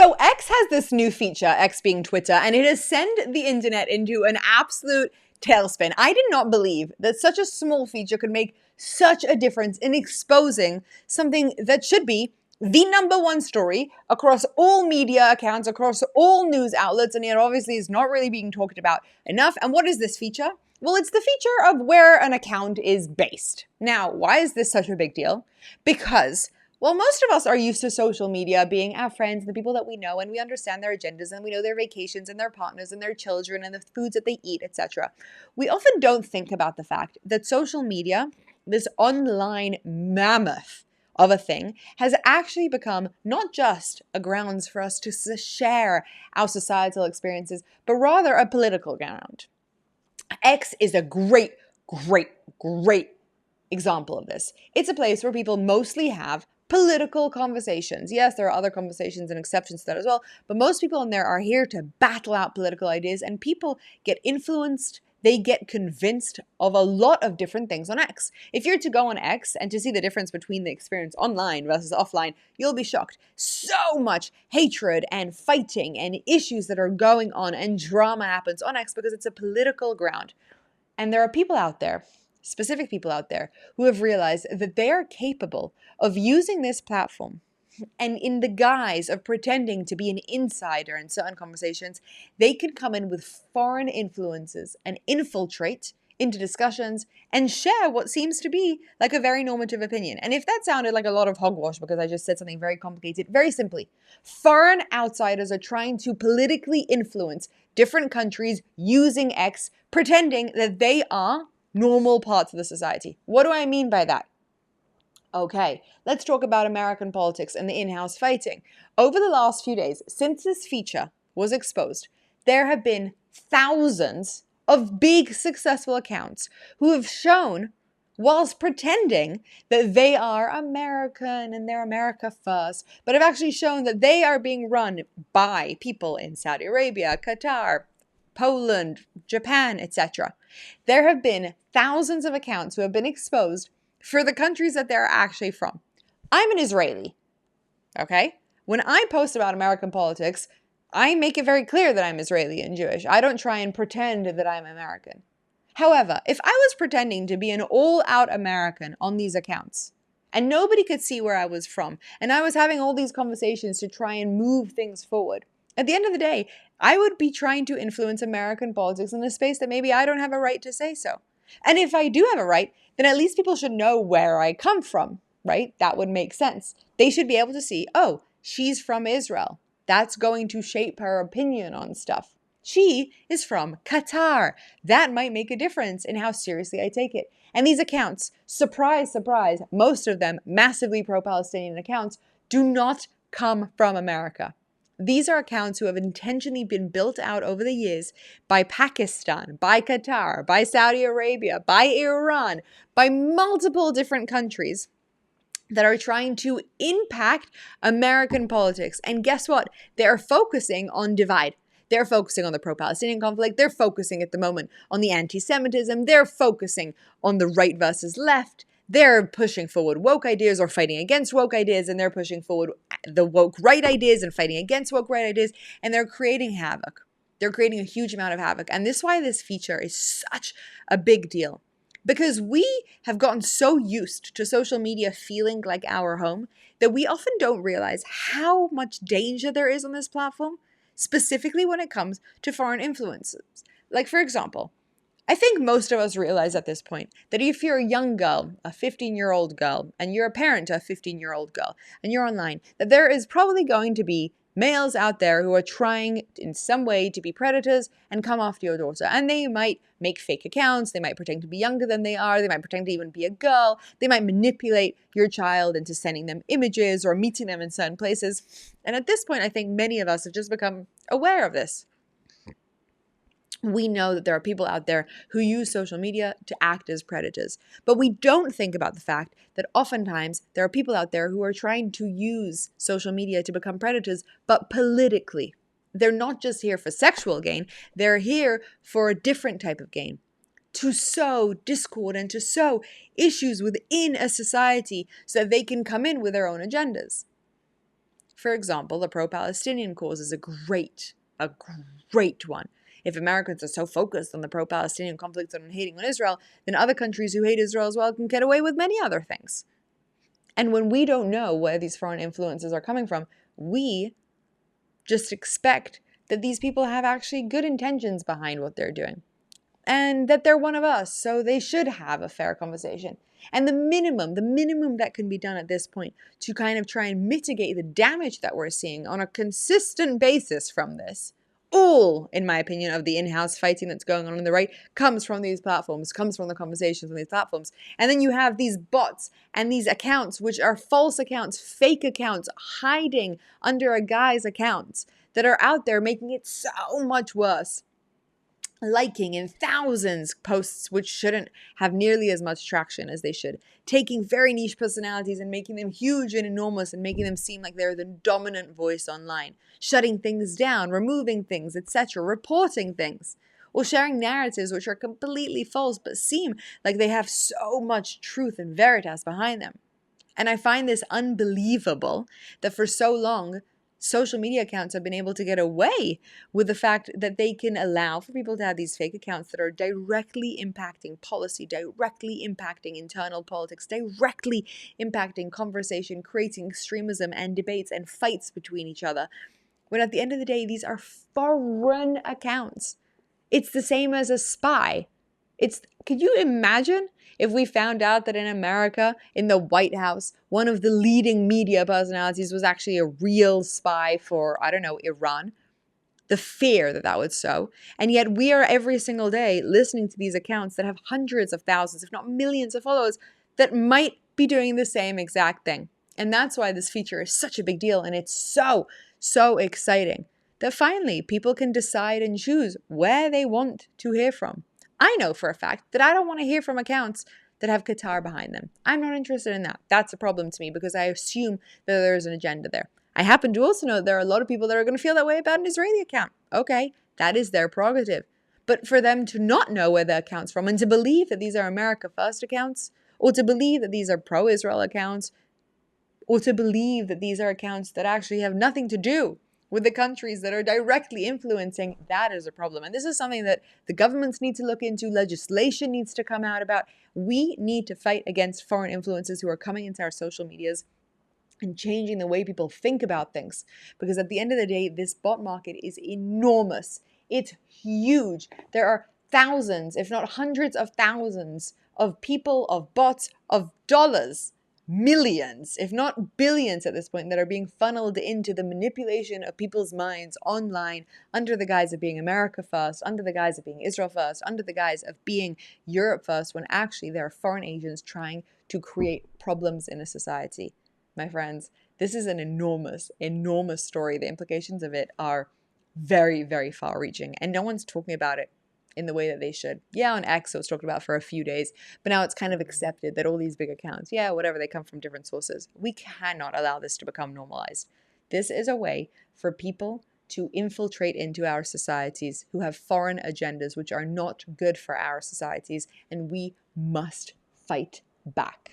So X has this new feature, X being Twitter, and it has sent the internet into an absolute tailspin. I did not believe that such a small feature could make such a difference in exposing something that should be the #1 story across all media accounts, across all news outlets, and yet obviously is not really being talked about enough. And what is this feature? Well, it's the feature of where an account is based. Now, why is this such a big deal? Because well, most of us are used to social media being our friends, the people that we know, and we understand their agendas, and we know their vacations and their partners and their children and the foods that they eat, etc. We often don't think about the fact that social media, this online mammoth of a thing, has actually become not just a grounds for us to share our societal experiences, but rather a political ground. X is a great example of this. It's a place where people mostly have political conversations. Yes, there are other conversations and exceptions to that as well, but most people in there are here to battle out political ideas, and people get influenced. They get convinced of a lot of different things on X. If you're to go on X and to see the difference between the experience online versus offline, you'll be shocked. So much hatred and fighting and issues that are going on and drama happens on X because it's a political ground. And there are people out there, specific people out there, who have realized that they are capable of using this platform, and in the guise of pretending to be an insider in certain conversations, they can come in with foreign influences and infiltrate into discussions and share what seems to be like a very normative opinion. And if that sounded like a lot of hogwash because I just said something very complicated, very simply, foreign outsiders are trying to politically influence different countries using X, pretending that they are normal parts of the society. What do I mean by that? Okay, let's talk about American politics and the in-house fighting. Over the last few days, since this feature was exposed, there have been thousands of big successful accounts who have shown, whilst pretending that they are American and they're America first, but have actually shown that they are being run by people in Saudi Arabia, Qatar, Poland, Japan, etc. There have been thousands of accounts who have been exposed for the countries that they're actually from. I'm an Israeli, okay? When I post about American politics, I make it very clear that I'm Israeli and Jewish. I don't try and pretend that I'm American. However, if I was pretending to be an all-out American on these accounts, and nobody could see where I was from, and I was having all these conversations to try and move things forward, at the end of the day, I would be trying to influence American politics in a space that maybe I don't have a right to say so. And if I do have a right, then at least people should know where I come from, right? That would make sense. They should be able to see, oh, she's from Israel. That's going to shape her opinion on stuff. She is from Qatar. That might make a difference in how seriously I take it. And these accounts, surprise, surprise, most of them massively pro-Palestinian accounts, do not come from America. These are accounts who have intentionally been built out over the years by Pakistan, by Qatar, by Saudi Arabia, by Iran, by multiple different countries that are trying to impact American politics. And guess what? They're focusing on divide. They're focusing on the pro-Palestinian conflict. They're focusing at the moment on the anti-Semitism. They're focusing on the right versus left. They're pushing forward woke ideas or fighting against woke ideas, and they're pushing forward the woke right ideas and fighting against woke right ideas, and they're creating havoc. They're creating a huge amount of havoc. And this is why this feature is such a big deal. Because we have gotten so used to social media feeling like our home that we often don't realize how much danger there is on this platform, specifically when it comes to foreign influences. Like, for example, I think most of us realize at this point that if you're a young girl, a 15-year-old girl, and you're a parent to a 15-year-old girl, and you're online, that there is probably going to be males out there who are trying in some way to be predators and come after your daughter. And they might make fake accounts, they might pretend to be younger than they are, they might pretend to even be a girl, they might manipulate your child into sending them images or meeting them in certain places. And at this point, I think many of us have just become aware of this. We know that there are people out there who use social media to act as predators, but we don't think about the fact that oftentimes there are people out there who are trying to use social media to become predators, but politically. They're not just here for sexual gain, they're here for a different type of gain, to sow discord and to sow issues within a society so that they can come in with their own agendas. For example, the pro-Palestinian cause is a great one. If Americans are so focused on the pro-Palestinian conflict and on hating on Israel, then other countries who hate Israel as well can get away with many other things. And when we don't know where these foreign influences are coming from, we just expect that these people have actually good intentions behind what they're doing. And that they're one of us, so they should have a fair conversation. And the minimum that can be done at this point to kind of try and mitigate the damage that we're seeing on a consistent basis from this, all, in my opinion, of the in-house fighting that's going on the right comes from these platforms, comes from the conversations on these platforms. And then you have these bots and these accounts, which are false accounts, fake accounts, hiding under a guy's accounts that are out there making it so much worse. Liking in thousands posts which shouldn't have nearly as much traction as they should, taking very niche personalities and making them huge and enormous and making them seem like they're the dominant voice online, shutting things down, removing things, etc., reporting things, or sharing narratives which are completely false but seem like they have so much truth and veritas behind them. And I find this unbelievable that for so long social media accounts have been able to get away with the fact that they can allow for people to have these fake accounts that are directly impacting policy, directly impacting internal politics, directly impacting conversation, creating extremism and debates and fights between each other. When at the end of the day, these are foreign accounts. It's the same as a spy. Could you imagine if we found out that in America, in the White House, one of the leading media personalities was actually a real spy for, I don't know, Iran? The fear that would sow. And yet we are every single day listening to these accounts that have hundreds of thousands, if not millions of followers that might be doing the same exact thing. And that's why this feature is such a big deal. And it's so exciting that finally people can decide and choose where they want to hear from. I know for a fact that I don't want to hear from accounts that have Qatar behind them. I'm not interested in that. That's a problem to me because I assume that there's an agenda there. I happen to also know that there are a lot of people that are going to feel that way about an Israeli account. Okay, that is their prerogative. But for them to not know where the account's from and to believe that these are America First accounts, or to believe that these are pro-Israel accounts, or to believe that these are accounts that actually have nothing to do with the countries that are directly influencing, that is a problem. And this is something that the governments need to look into, legislation needs to come out about. We need to fight against foreign influences who are coming into our social medias and changing the way people think about things. Because at the end of the day, this bot market is enormous. It's huge. There are thousands, if not hundreds of thousands of people, of bots, of dollars, millions, if not billions at this point, that are being funneled into the manipulation of people's minds online under the guise of being America first, under the guise of being Israel first, under the guise of being Europe first, when actually there are foreign agents trying to create problems in a society. My friends, this is an enormous story. The implications of it are very, very far-reaching, and no one's talking about it in the way that they should. Yeah, on X it was talked about for a few days, but now it's kind of accepted that all these big accounts, yeah, whatever, they come from different sources. We cannot allow this to become normalized. This is a way for people to infiltrate into our societies who have foreign agendas which are not good for our societies, and we must fight back.